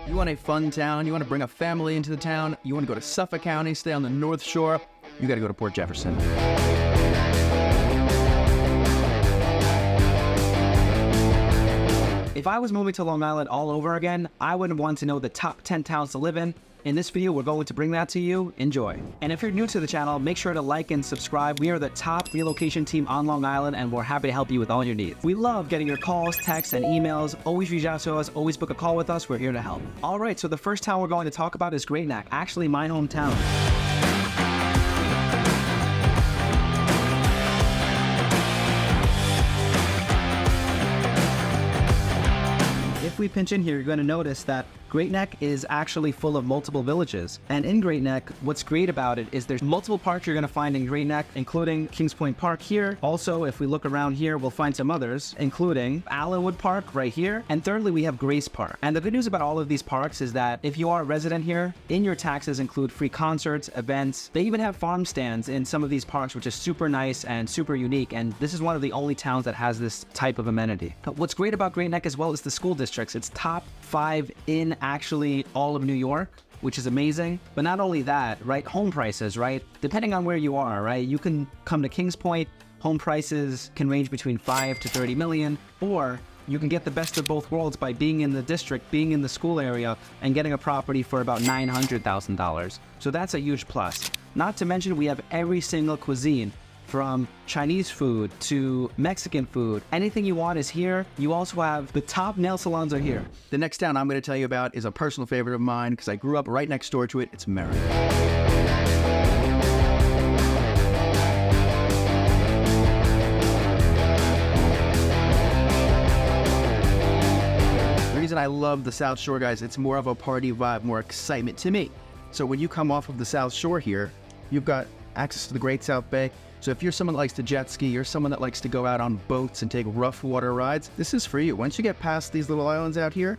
You want a fun town, you want to bring a family into the town, you want to go to Suffolk County, stay on the North Shore, you got to go to Port Jefferson. If I was moving to Long Island all over again, I would want to know the top 10 towns to live in. In this video, we're going to bring that to you. Enjoy. And if you're new to the channel, make sure to like and subscribe. We are the top relocation team on Long Island, and we're happy to help you with all your needs. We love getting your calls, texts, and emails. Always reach out to us. Always book a call with us. We're here to help. All right, so the first town we're going to talk about is Great Neck, actually my hometown. If we pinch in here, you're going to notice that Great Neck is actually full of multiple villages. And in Great Neck, what's great about it is there's multiple parks you're going to find in Great Neck, including Kings Point Park here. Also, if we look around here, we'll find some others, including Allenwood Park right here. And thirdly, we have Grace Park. And the good news about all of these parks is that if you are a resident here, in your taxes include free concerts, events. They even have farm stands in some of these parks, which is super nice and super unique. And this is one of the only towns that has this type of amenity. But what's great about Great Neck as well is the school districts. It's top 5 in actually all of New York, which is amazing. But not only that, right? Home prices, right? Depending on where you are, right? You can come to Kings Point, home prices can range between 5 to 30 million, or you can get the best of both worlds by being in the district, being in the school area, and getting a property for about $900,000. So that's a huge plus. Not to mention, we have every single cuisine, from Chinese food to Mexican food. Anything you want is here. You also have the top nail salons are here. The next town I'm going to tell you about is a personal favorite of mine because I grew up right next door to it. It's Merrick. The reason I love the South Shore, guys, it's more of a party vibe, more excitement to me. So when you come off of the South Shore here, you've got access to the Great South Bay. So if you're someone that likes to jet ski, you're someone that likes to go out on boats and take rough water rides, this is for you. Once you get past these little islands out here,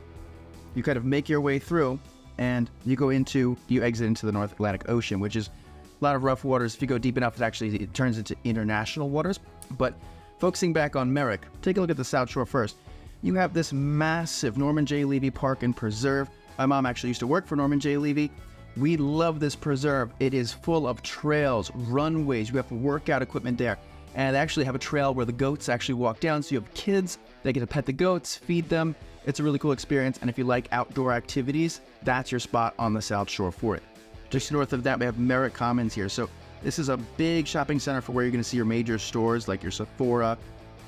you kind of make your way through and you exit into the North Atlantic Ocean, which is a lot of rough waters. If you go deep enough, it turns into international waters. But focusing back on Merrick, take a look at the South Shore first. You have this massive Norman J. Levy Park and Preserve. My mom actually used to work for Norman J. Levy. We love this preserve. It is full of trails, runways. We have workout equipment there. And they actually have a trail where the goats actually walk down. So you have kids, they get to pet the goats, feed them. It's a really cool experience. And if you like outdoor activities, that's your spot on the South Shore for it. Just north of that, we have Merrick Commons here. So this is a big shopping center for where you're going to see your major stores like your Sephora,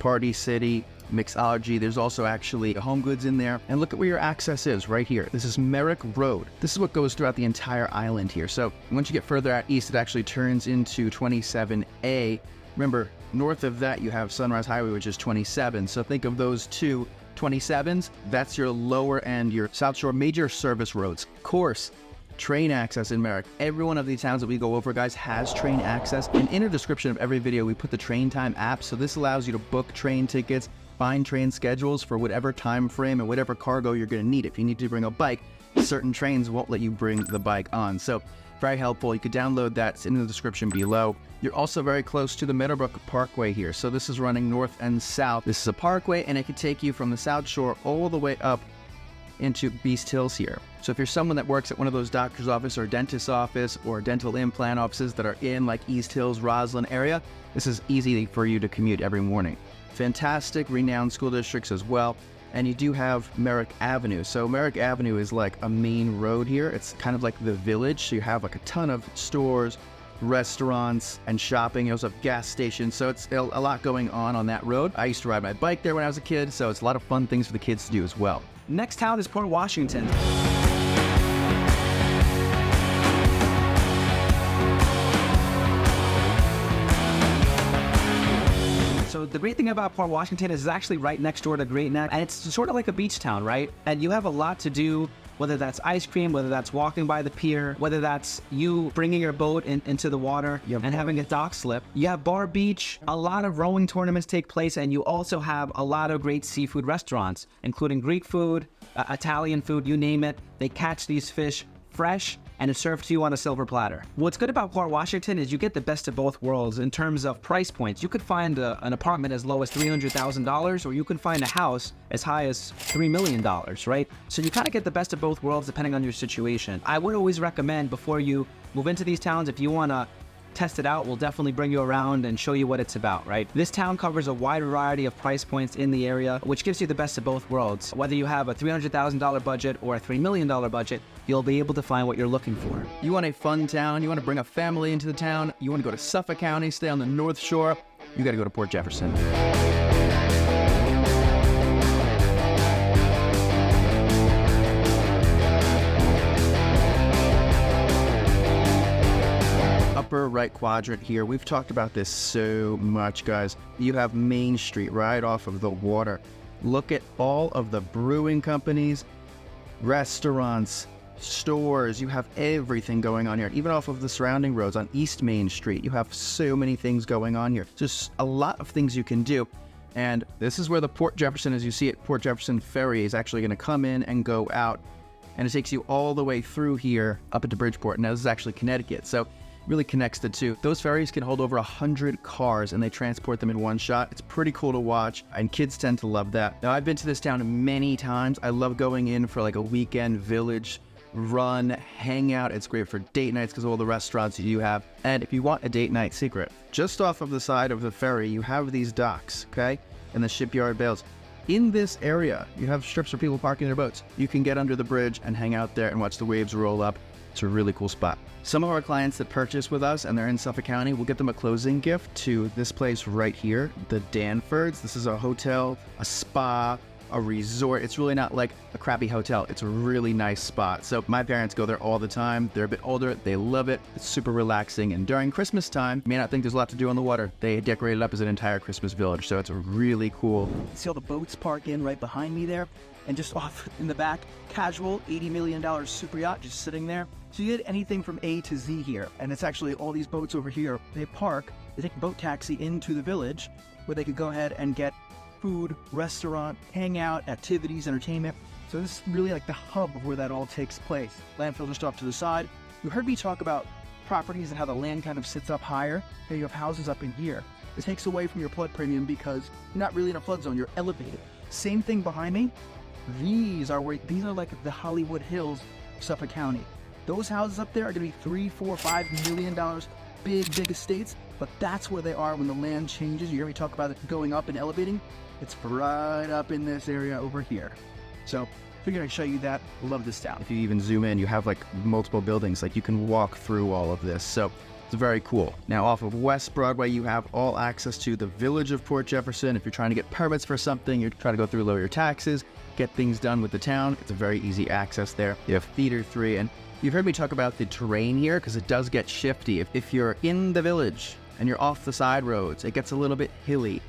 Party City, Mixology. There's also actually Home Goods in there. And look at where your access is right here. This is Merrick Road. This is what goes throughout the entire island here. So once you get further out east, it actually turns into 27A. Remember, north of that, you have Sunrise Highway, which is 27. So think of those two 27s. That's your lower end, your South Shore major service roads. Of course, train access in Merrick. Every one of these towns that we go over, guys, has train access. And in the description of every video, we put the Train Time app. So this allows you to book train tickets, find train schedules for whatever time frame and whatever cargo you're going to need. If you need to bring a bike, certain trains won't let you bring the bike on. So very helpful. You could download that. It's in the description below. You're also very close to the Meadowbrook Parkway here. So this is running north and south. This is a parkway, and it could take you from the South Shore all the way up into Beast Hills here. So if you're someone that works at one of those doctor's office or dentist's office or dental implant offices that are in like East Hills, Roslyn area, this is easy for you to commute every morning. Fantastic, renowned school districts as well. And you do have Merrick Avenue. So Merrick Avenue is like a main road here. It's kind of like the village. So you have like a ton of stores, restaurants, and shopping. You also have gas stations. So it's a lot going on that road. I used to ride my bike there when I was a kid. So it's a lot of fun things for the kids to do as well. Next town is Port Washington. So the great thing about Port Washington is it's actually right next door to Great Neck, and it's sort of like a beach town, right? And you have a lot to do, whether that's ice cream, whether that's walking by the pier, whether that's you bringing your boat into the water and having a dock slip. You have Bar Beach, a lot of rowing tournaments take place, and you also have a lot of great seafood restaurants, including Greek food, Italian food, you name it. They catch these fish fresh and it's served to you on a silver platter. What's good about Port Washington is you get the best of both worlds in terms of price points. You could find an apartment as low as $300,000, or you can find a house as high as $3 million, right? So you kind of get the best of both worlds depending on your situation. I would always recommend, before you move into these towns, if you want to test it out, we'll definitely bring you around and show you what it's about, right? This town covers a wide variety of price points in the area, which gives you the best of both worlds. Whether you have a $300,000 budget or a $3 million budget, you'll be able to find what you're looking for. You want a fun town, you want to bring a family into the town, you want to go to Suffolk County, stay on the North Shore, you got to go to Port Jefferson. Upper right quadrant here. We've talked about this so much, guys. You have Main Street right off of the water. Look at all of the brewing companies, restaurants, stores. You have everything going on here. Even off of the surrounding roads on East Main Street, you have so many things going on here. Just a lot of things you can do. And this is where the Port Jefferson, as you see it, Port Jefferson Ferry is actually going to come in and go out. And it takes you all the way through here up into Bridgeport. Now this is actually Connecticut. So really connects the two. Those ferries can hold over 100 cars and they transport them in one shot. It's pretty cool to watch, and kids tend to love that. Now, I've been to this town many times. I love going in for like a weekend village run, hang out. It's great for date nights because of all the restaurants that you have. And if you want a date night secret, just off of the side of the ferry, you have these docks, okay? And the shipyard bales. In this area, you have strips for people parking their boats. You can get under the bridge and hang out there and watch the waves roll up. It's a really cool spot. Some of our clients that purchase with us and they're in Suffolk County, we'll get them a closing gift to this place right here, the Danfords. This is a hotel, a spa, a resort. It's really not like a crappy hotel. It's a really nice spot. So my parents go there all the time. They're a bit older. They love it. It's super relaxing. And during Christmas time, you may not think there's a lot to do on the water. They decorate it up as an entire Christmas village. So it's really cool. See all the boats park in right behind me there? And just off in the back, casual $80 million super yacht just sitting there. So you get anything from A to Z here. And it's actually all these boats over here. They park, they take a boat taxi into the village where they could go ahead and get food, restaurant, hangout, activities, entertainment. So this is really like the hub of where that all takes place. Landfill just off to the side. You heard me talk about properties and how the land kind of sits up higher. Here you have houses up in here. It takes away from your flood premium because you're not really in a flood zone, you're elevated. Same thing behind me. These are like the Hollywood Hills, Suffolk County. Those houses up there are going to be $3, $4, $5 million, big estates, but that's where they are when the land changes. You hear me talk about it going up and elevating? It's right up in this area over here. So figured I'd show you that. Love this town. If you even zoom in, you have like multiple buildings, like you can walk through all of this. So it's very cool. Now off of West Broadway, you have all access to the village of Port Jefferson. If you're trying to get permits for something, you're trying to go through, lower your taxes, get things done with the town, it's a very easy access there. You have Theater 3, and you've heard me talk about the terrain here because it does get shifty. If you're in the village and you're off the side roads, it gets a little bit hilly.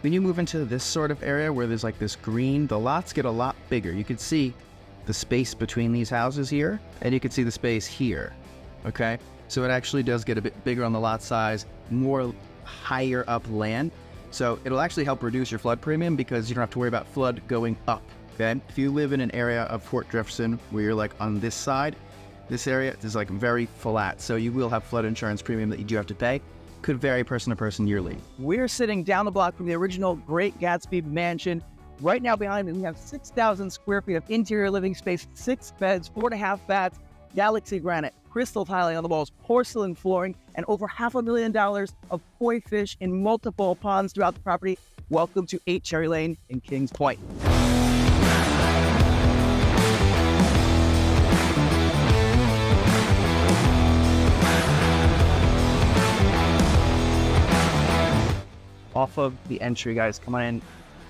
When you move into this sort of area where there's like this green, the lots get a lot bigger. You can see the space between these houses here, and you can see the space here, okay? So it actually does get a bit bigger on the lot size, more higher up land. So it'll actually help reduce your flood premium because you don't have to worry about flood going up, okay? If you live in an area of Port Jefferson where you're like on this side, this area is like very flat. So you will have flood insurance premium that you do have to pay. Could vary person to person yearly. We're sitting down the block from the original Great Gatsby mansion. Right now behind me, we have 6,000 square feet of interior living space, 6 beds, 4.5 baths, galaxy granite, crystal tiling on the walls, porcelain flooring, and over $500,000 of koi fish in multiple ponds throughout the property. Welcome to 8 Cherry Lane in Kings Point. Off of the entry, guys, come on in.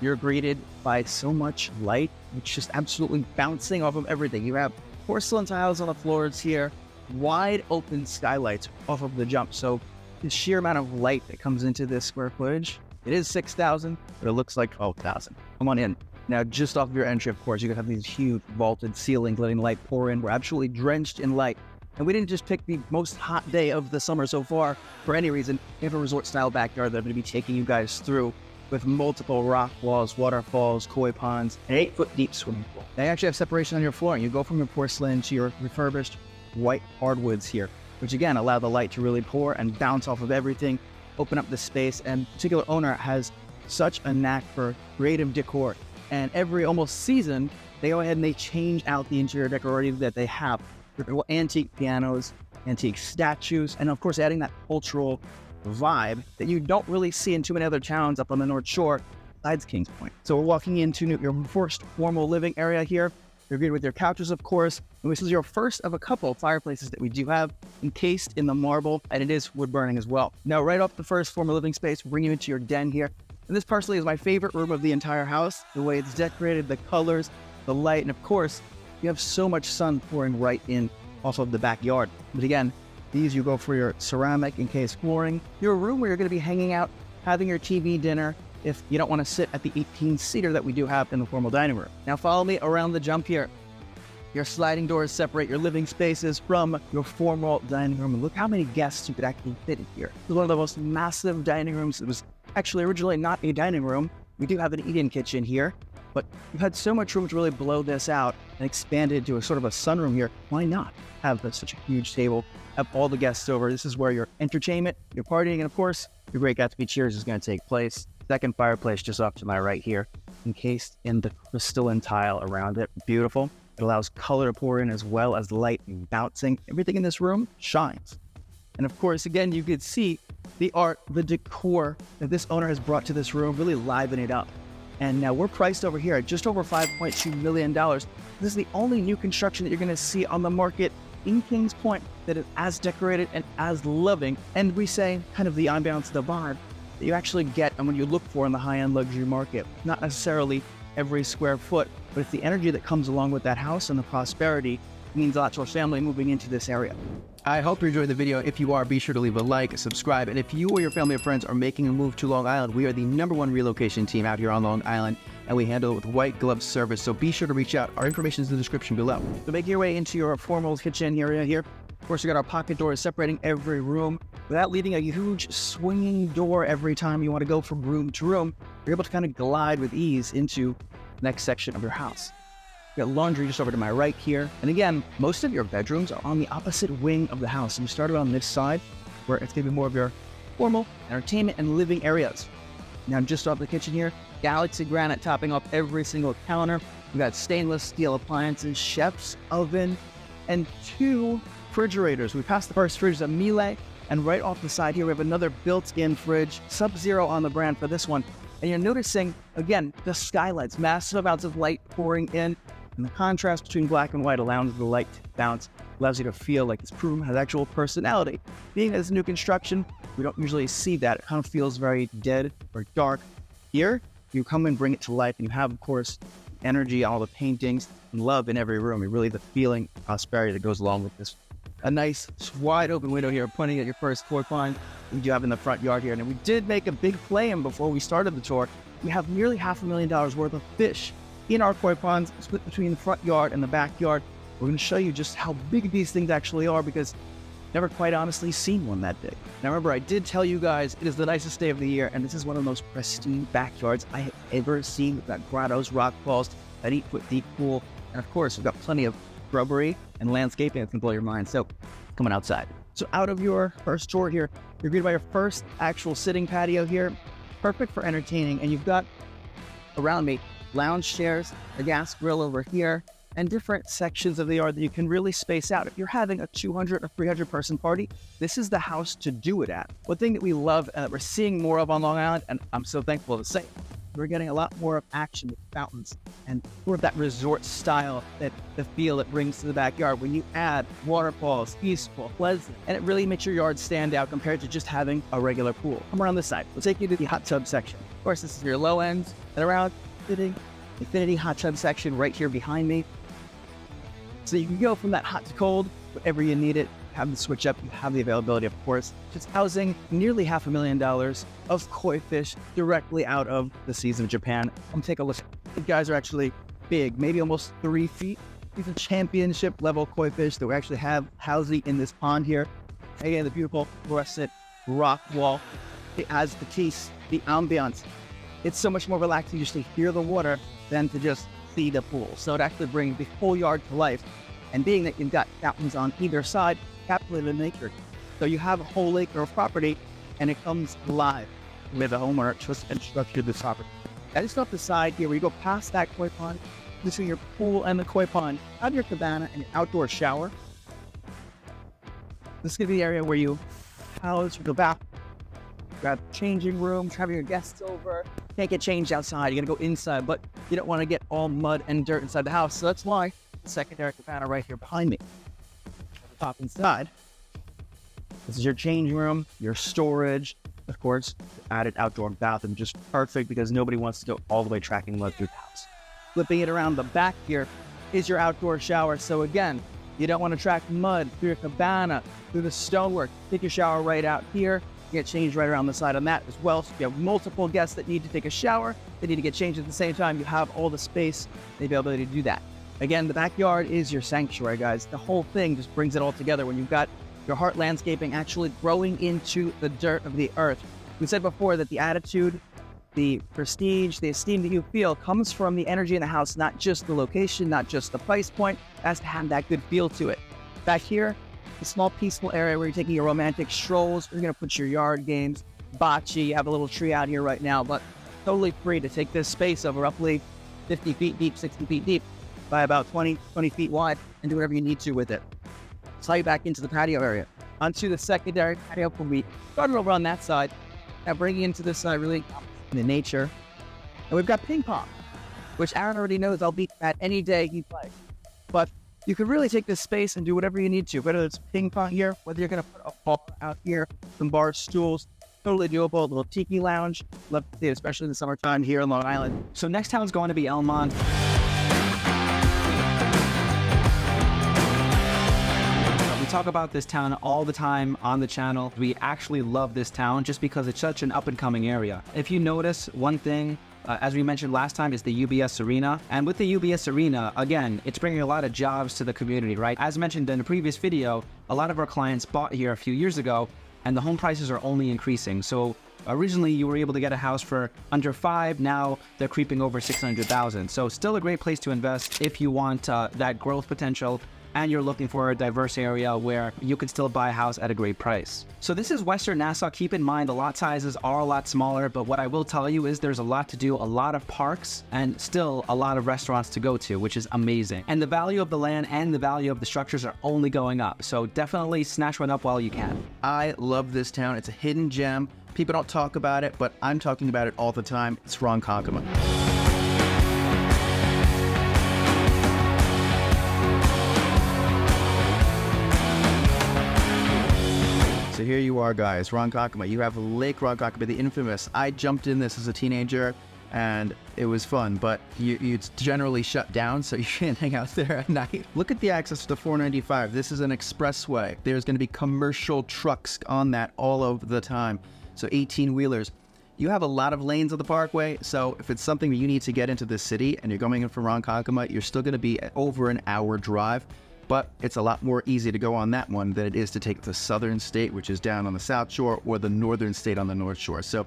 You're greeted by so much light. It's just absolutely bouncing off of everything. You have porcelain tiles on the floors here, wide open skylights off of the jump. So the sheer amount of light that comes into this square footage, it is 6,000, but it looks like 12,000. Come on in. Now, just off of your entry, of course, you can have these huge vaulted ceilings letting light pour in. We're absolutely drenched in light. And we didn't just pick the most hot day of the summer so far for any reason. We have a resort-style backyard that I'm going to be taking you guys through with multiple rock walls, waterfalls, koi ponds, and 8-foot deep swimming pool. They actually have separation on your flooring. You go from your porcelain to your refurbished white hardwoods here, which again allow the light to really pour and bounce off of everything, open up the space. And particular owner has such a knack for creative decor. And every almost season, they go ahead and they change out the interior decorating that they have. Little antique pianos, antique statues, and of course adding that cultural vibe that you don't really see in too many other towns up on the North Shore besides Kings Point. So we're walking into your first formal living area here. You're greeted with your couches, of course, and this is your first of a couple of fireplaces that we do have encased in the marble, and it is wood burning as well. Now, right off the first formal living space, we'll bring you into your den here. And this personally is my favorite room of the entire house. The way it's decorated, the colors, the light, and of course, you have so much sun pouring right in off of the backyard. But again, these you go for your ceramic encased flooring, your room where you're going to be hanging out, having your TV dinner, if you don't want to sit at the 18-seater that we do have in the formal dining room. Now follow me around the jump here. Your sliding doors separate your living spaces from your formal dining room. And look how many guests you could actually fit in here. This is one of the most massive dining rooms. It was actually originally not a dining room. We do have an eat-in kitchen here, but we've had so much room to really blow this out and expand it into a sort of a sunroom here. Why not have such a huge table, have all the guests over? This is where your entertainment, your partying, and of course, your Great Gatsby Cheers is going to take place. Second fireplace just off to my right here, encased in the crystalline tile around it. Beautiful. It allows color to pour in as well as light bouncing. Everything in this room shines. And of course, again, you could see the art, the decor that this owner has brought to this room, really liven it up. And now we're priced over here at just over $5.2 million. This is the only new construction that you're going to see on the market in Kings Point that is as decorated and as loving. And we say kind of the ambiance, the vibe that you actually get and when you look for in the high-end luxury market. Not necessarily every square foot, but it's the energy that comes along with that house, and the prosperity means a lot to our family moving into this area. I hope you enjoyed the video. If you are, be sure to leave a like, subscribe, and if you or your family or friends are making a move to Long Island, we are the #1 relocation team out here on Long Island, and we handle it with white glove service, so be sure to reach out. Our information is in the description below. So make your way into your formal kitchen area here. Of course, we got our pocket doors separating every room without leaving a huge swinging door every time you want to go from room to room. You're able to kind of glide with ease into the next section of your house. You got laundry just over to my right here. And again, most of your bedrooms are on the opposite wing of the house. And you started on this side where it's going to be more of your formal entertainment and living areas. Now, just off the kitchen here, Galaxy granite topping off every single counter. We got stainless steel appliances, chef's oven, and 2 refrigerators. We passed the first fridge, a Miele, and right off the side here, we have another built-in fridge, Sub-Zero on the brand for this one. And you're noticing, again, the skylights, massive amounts of light pouring in, and the contrast between black and white allows the light to bounce, allows you to feel like this room has actual personality. Being as new construction, we don't usually see that. It kind of feels very dead or dark. Here, you come and bring it to life, and you have, of course, energy, all the paintings, and love in every room. And really the feeling, prosperity that goes along with this. A nice wide open window here, pointing at your first koi pond we do have in the front yard here. And we did make a big claim before we started the tour. We have nearly $500,000 worth of fish in our koi ponds, split between the front yard and the backyard. We're going to show you just how big these things actually are, because I've never quite honestly seen one that big. Now remember, I did tell you guys it is the nicest day of the year, and this is one of the most pristine backyards I have ever seen. We've got grottos, rock falls, an 8-foot deep pool, and of course, we've got plenty of shrubbery and landscaping that's going to blow your mind. So, coming outside. So out of your first tour here, you're greeted by your first actual sitting patio here. Perfect for entertaining. And you've got, around me, lounge chairs, a gas grill over here, and different sections of the yard that you can really space out. If you're having a 200 or 300 person party, this is the house to do it at. One thing that we love, we're seeing more of on Long Island, and I'm so thankful to say, we're getting a lot more of action with fountains and more of that resort style, that the feel it brings to the backyard when you add waterfalls, peaceful, pleasant, and it really makes your yard stand out compared to just having a regular pool. Come around this side. We'll take you to the hot tub section. Of course, this is your low ends, and around infinity hot tub section right here behind me. So you can go from that hot to cold, whatever you need it. Have the switch up, you have the availability, of course. Just housing nearly $500,000 of koi fish directly out of the seas of Japan. Come take a look. These guys are actually big, maybe almost 3 feet. These are championship level koi fish that we actually have housing in this pond here. Again, the beautiful fluorescent rock wall. It adds the taste, the ambiance. It's so much more relaxing just to hear the water than to just see the pool. So it actually brings the whole yard to life. And being that you've got fountains on either side, capitulated in nature. So you have a whole acre of property, and it comes alive with a homeowner just constructed this property. That is off the side here, where you go past that koi pond, this is your pool and the koi pond, have your cabana and your outdoor shower. This is going to be the area where you house your bath. You got changing rooms, having your guests over. Can't get changed outside, you got to go inside, but you don't want to get all mud and dirt inside the house. So that's why the secondary cabana right here behind me. At the top inside, this is your change room, your storage. Of course, added outdoor bathroom, just perfect because nobody wants to go all the way tracking mud through the house. Flipping it around the back here is your outdoor shower. So again, you don't want to track mud through your cabana, through the stonework. Take your shower right out here. You get changed right around the side on that as well. So if you have multiple guests that need to take a shower, they need to get changed at the same time, you have all the space, the availability to do that. Again, the backyard is your sanctuary, guys. The whole thing just brings it all together when you've got your heart landscaping actually growing into the dirt of the earth. We said before that the attitude, the prestige, the esteem that you feel comes from the energy in the house, not just the location, not just the price point. It has to have that good feel to it. Back here, a small peaceful area where you're taking your romantic strolls. You're going to put your yard games, bocce. You have a little tree out here right now, but totally free to take this space of roughly 50 feet deep, 60 feet deep, by about 20 feet wide, and do whatever you need to with it. Slide you back into the patio area. Onto the secondary patio when we started over on that side. Now bringing into this side really in the nature. And we've got ping pong, which Aaron already knows I'll beat at any day he plays. But you could really take this space and do whatever you need to, whether it's ping pong here, whether you're going to put a ball out here, some bar stools, totally doable. A little tiki lounge. Love to see it, especially in the summertime here in Long Island. So next town's going to be Elmont. We talk about this town all the time on the channel. We actually love this town just because it's such an up-and-coming area. If you notice, one thing, as we mentioned last time, is the UBS Arena. And with the UBS Arena, again, it's bringing a lot of jobs to the community, right? As mentioned in the previous video, a lot of our clients bought here a few years ago, and the home prices are only increasing. So originally you were able to get a house for under $5, now they're creeping over $600,000. So still a great place to invest if you want that growth potential, and you're looking for a diverse area where you can still buy a house at a great price. So this is Western Nassau. Keep in mind the lot sizes are a lot smaller, but what I will tell you is there's a lot to do, a lot of parks, and still a lot of restaurants to go to, which is amazing. And the value of the land and the value of the structures are only going up. So definitely snatch one up while you can. I love this town. It's a hidden gem. People don't talk about it, but I'm talking about it all the time. It's Ronkonkoma. So here you are, guys, Ronkonkoma. You have Lake Ronkonkoma, the infamous. I jumped in this as a teenager, and it was fun, but it's generally shut down, so you can't hang out there at night. Look at the access to the 495. This is an expressway. There's going to be commercial trucks on that all over the time. So 18-wheelers. You have a lot of lanes of the parkway, so if it's something that you need to get into the city and you're going in from Ronkonkoma, you're still going to be over an hour drive. But it's a lot more easy to go on that one than it is to take the southern state, which is down on the south shore, or the northern state on the north shore. So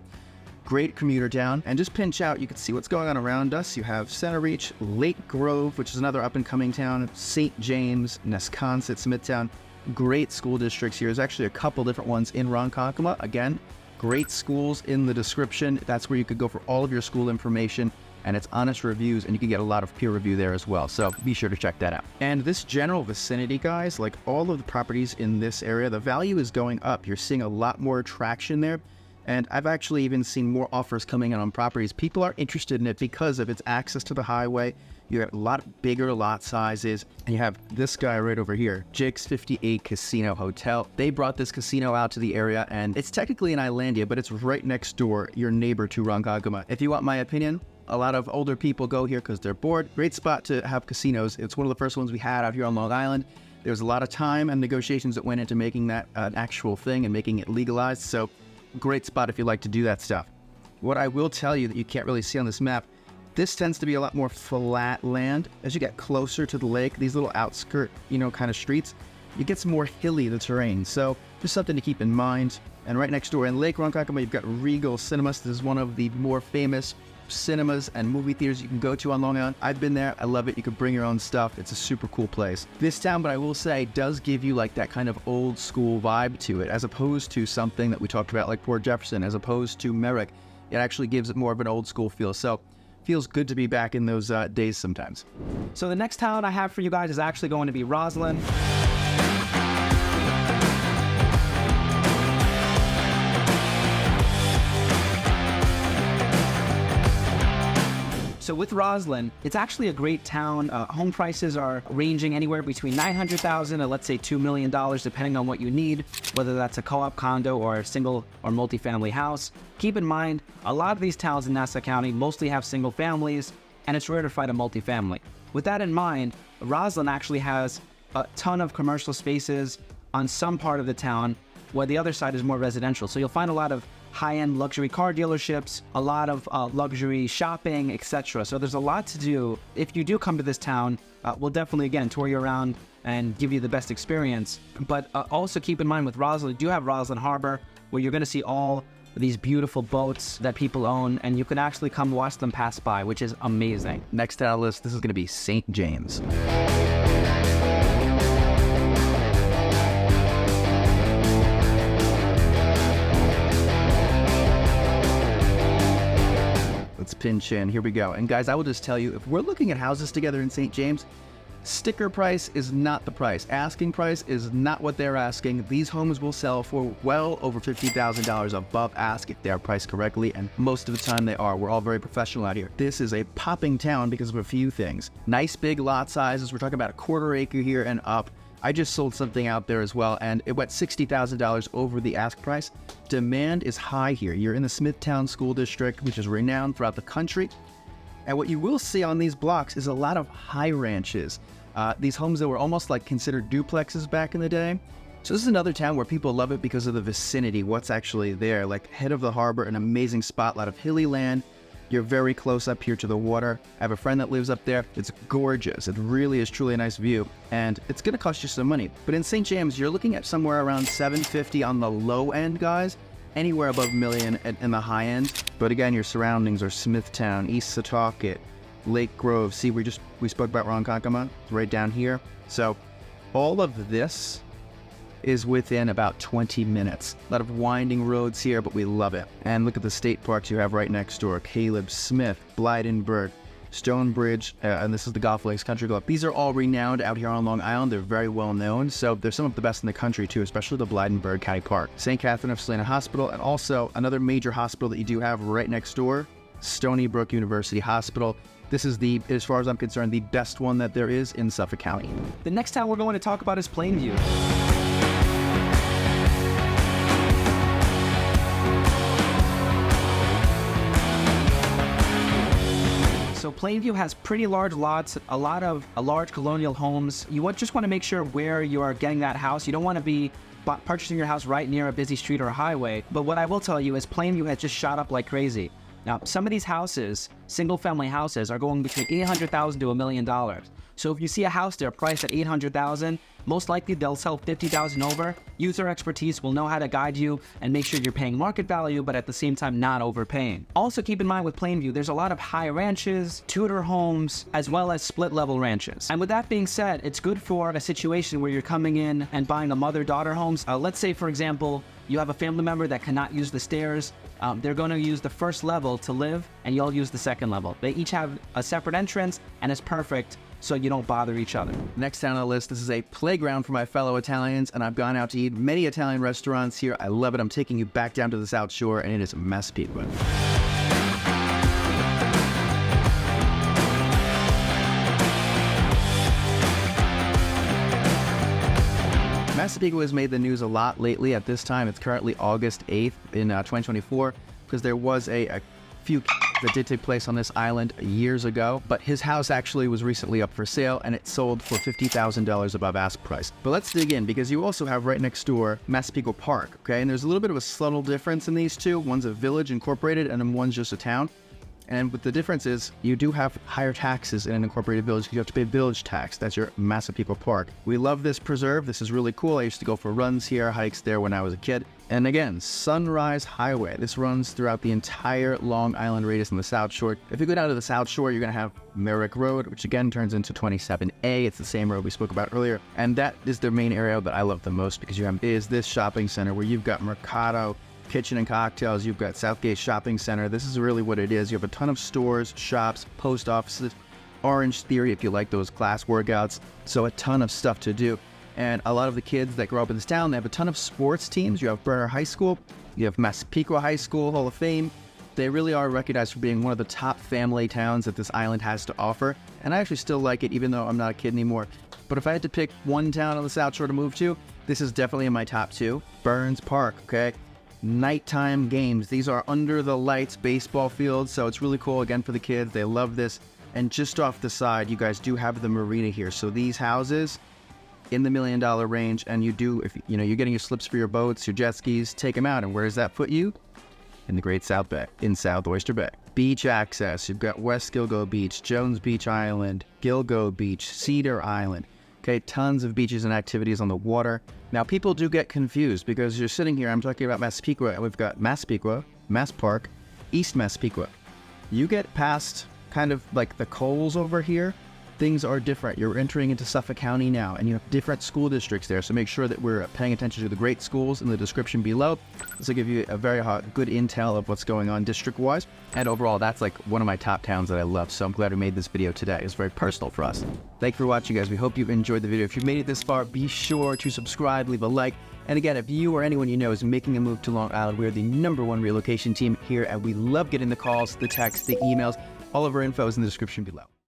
great commuter town. And just pinch out, you can see what's going on around us. You have Center Reach, Lake Grove, which is another up-and-coming town, St. James, Nesconset, Smithtown. Great school districts here. There's actually a couple different ones in Ronkonkoma. Again, great schools in the description. That's where you could go for all of your school information. And it's honest reviews, and you can get a lot of peer review there as well. So be sure to check that out. And this general vicinity, guys, like all of the properties in this area, the value is going up. You're seeing a lot more traction there. And I've actually even seen more offers coming in on properties. People are interested in it because of its access to the highway. You have a lot bigger lot sizes. And you have this guy right over here, Jake's 58 Casino Hotel. They brought this casino out to the area, and it's technically in Islandia, but it's right next door, your neighbor to Ronkonkoma. If you want my opinion, a lot of older people go here because they're bored. Great spot to have casinos. It's one of the first ones we had out here on Long Island. There was a lot of time and negotiations that went into making that an actual thing and making it legalized. So great spot if you like to do that stuff. What I will tell you that you can't really see on this map, this tends to be a lot more flat land. As you get closer to the lake, these little outskirt, kind of streets, it gets more hilly, the terrain. So just something to keep in mind. And right next door in Lake Ronkonkoma, you've got Regal Cinemas. This is one of the more famous cinemas and movie theaters you can go to on Long Island. I've been there. I love it. You can bring your own stuff. It's a super cool place. This town, but I will say, does give you like that kind of old school vibe to it, as opposed to something that we talked about like Port Jefferson, as opposed to Merrick. It actually gives it more of an old school feel. So feels good to be back in those days sometimes. So the next town I have for you guys is actually going to be Roslyn. So with Roslyn, it's actually a great town. Home prices are ranging anywhere between $900,000 and let's say $2 million, depending on what you need, whether that's a co-op condo or a single or multi-family house. Keep in mind, a lot of these towns in Nassau County mostly have single families, and it's rare to find a multi-family. With that in mind, Roslyn actually has a ton of commercial spaces on some part of the town, where the other side is more residential. So you'll find a lot of high-end luxury car dealerships, a lot of luxury shopping, etc. So there's a lot to do. If you do come to this town, we'll definitely, again, tour you around and give you the best experience. But also keep in mind with Roslyn, you do have Roslyn Harbor, where you're going to see all these beautiful boats that people own, and you can actually come watch them pass by, which is amazing. Next on our list, this is going to be St. James. Let's pinch in. Here we go. And guys, I will just tell you, if we're looking at houses together in St. James, sticker price is not the price. Asking price is not what they're asking. These homes will sell for well over $50,000 above ask if they are priced correctly, and most of the time they are. We're all very professional out here. This is a popping town because of a few things. Nice big lot sizes. We're talking about a quarter acre here and up. I just sold something out there as well, and it went $60,000 over the ask price. Demand is high here. You're in the Smithtown School District, which is renowned throughout the country. And what you will see on these blocks is a lot of high ranches. These homes that were almost like considered duplexes back in the day. So this is another town where people love it because of the vicinity, what's actually there. Like head of the harbor, an amazing spot, a lot of hilly land. You're very close up here to the water. I have a friend that lives up there. It's gorgeous. It really is truly a nice view, and it's gonna cost you some money. But in St. James, you're looking at somewhere around $750 on the low end, guys. Anywhere above $1 million in the high end. But again, your surroundings are Smithtown, East Setauket, Lake Grove. See, we spoke about Ronkonkoma, right down here. So all of this is within about 20 minutes. A lot of winding roads here, but we love it. And look at the state parks you have right next door. Caleb, Smith, Blydenburg, Stonebridge, and this is the Golf Links Country Club. These are all renowned out here on Long Island. They're very well known. So they're some of the best in the country too, especially the Blydenburg County Park. St. Catherine of Salina Hospital, and also another major hospital that you do have right next door, Stony Brook University Hospital. This is the, as far as I'm concerned, the best one that there is in Suffolk County. The next town we're going to talk about is Plainview. So Plainview has pretty large lots, a lot of large colonial homes. You just want to make sure where you are getting that house. You don't want to be purchasing your house right near a busy street or a highway. But what I will tell you is Plainview has just shot up like crazy. Now, some of these houses, single-family houses, are going between $800,000 to $1 million. So if you see a house there priced at $800,000, most likely they'll sell $50,000 over. User expertise will know how to guide you and make sure you're paying market value, but at the same time not overpaying. Also keep in mind with Plainview, there's a lot of high ranches, Tudor homes, as well as split-level ranches. And with that being said, it's good for a situation where you're coming in and buying a mother-daughter homes. Let's say, for example, you have a family member that cannot use the stairs. They're going to use the first level to live, and you'll use the second level. They each have a separate entrance, and it's perfect so you don't bother each other. Next down on the list, this is a playground for my fellow Italians, and I've gone out to eat many Italian restaurants here. I love it. I'm taking you back down to the South Shore, and it is Massapequa. Massapequa has made the news a lot lately. At this time, it's currently August 8th in 2024, because there was a few that did take place on this island years ago, but his house actually was recently up for sale, and it sold for $50,000 above ask price. But let's dig in, because you also have right next door Massapequa Park, okay? And there's a little bit of a subtle difference in these two. One's a village incorporated, and then one's just a town. And what the difference is, you do have higher taxes in an incorporated village because you have to pay village tax. That's your Massapequa Park. We love this preserve. This is really cool. I used to go for runs here, hikes there when I was a kid. And again, Sunrise Highway. This runs throughout the entire Long Island radius on the South Shore. If you go down to the South Shore, you're going to have Merrick Road, which again turns into 27A. It's the same road we spoke about earlier. And that is the main area that I love the most because you have this shopping center where you've got Mercado, Kitchen and Cocktails, you've got Southgate Shopping Center. This is really what it is. You have a ton of stores, shops, post offices, Orange Theory if you like those class workouts. So a ton of stuff to do. And a lot of the kids that grow up in this town, they have a ton of sports teams. You have Burner High School, you have Massapequa High School, Hall of Fame. They really are recognized for being one of the top family towns that this island has to offer. And I actually still like it even though I'm not a kid anymore. But if I had to pick one town on the South Shore to move to, this is definitely in my top 2. Burns Park, okay? Nighttime games. These are under the lights baseball fields, so it's really cool again for the kids. They love this. And just off the side, you guys do have the marina here. So these houses in the $1 million range, and you do, if you know, you're getting your slips for your boats, your jet skis, take them out. And where does that put you? In the Great South Bay, in South Oyster Bay. Beach access. You've got West Gilgo Beach, Jones Beach Island, Gilgo Beach, Cedar Island. Okay, tons of beaches and activities on the water. Now, people do get confused because you're sitting here, I'm talking about Massapequa, and we've got Massapequa, Mass Park, East Massapequa. You get past kind of like the Coles over here, things are different. You're entering into Suffolk County now, and you have different school districts there, so make sure that we're paying attention to the great schools in the description below. This will give you a very good intel of what's going on district-wise, and overall, that's like one of my top towns that I love, so I'm glad we made this video today. It's very personal for us. Thank you for watching, guys. We hope you've enjoyed the video. If you've made it this far, be sure to subscribe, leave a like, and again, if you or anyone you know is making a move to Long Island, we're the #1 relocation team here, and we love getting the calls, the texts, the emails. All of our info is in the description below.